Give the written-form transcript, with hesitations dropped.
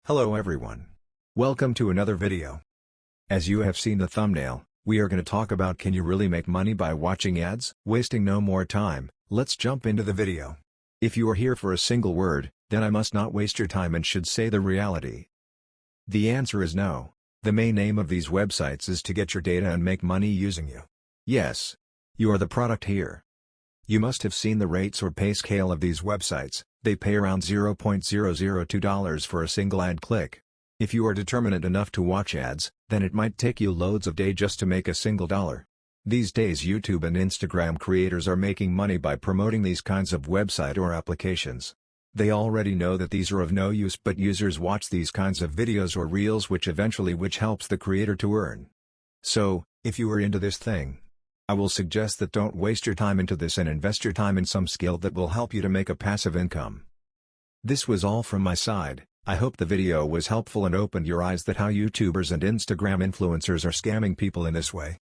Hello everyone. Welcome to another video. As you have seen the thumbnail, we are going to talk about can you really make money by watching ads? Wasting no more time, let's jump into the video. If you are here for a single word, then I must not waste your time and should say the reality. The answer is no. The main aim of these websites is to get your data and make money using you. Yes. You are the product here. You must have seen the rates or pay scale of these websites. They pay around $0.002 for a single ad click. If you are determined enough to watch ads, then it might take you loads of days just to make a single dollar. These days YouTube and Instagram creators are making money by promoting these kinds of website or applications. They already know that these are of no use, but users watch these kinds of videos or reels which helps the creator to earn. So, if you are into this thing, I will suggest that don't waste your time into this and invest your time in some skill that will help you to make a passive income. This was all from my side. I hope the video was helpful and opened your eyes that how YouTubers and Instagram influencers are scamming people in this way.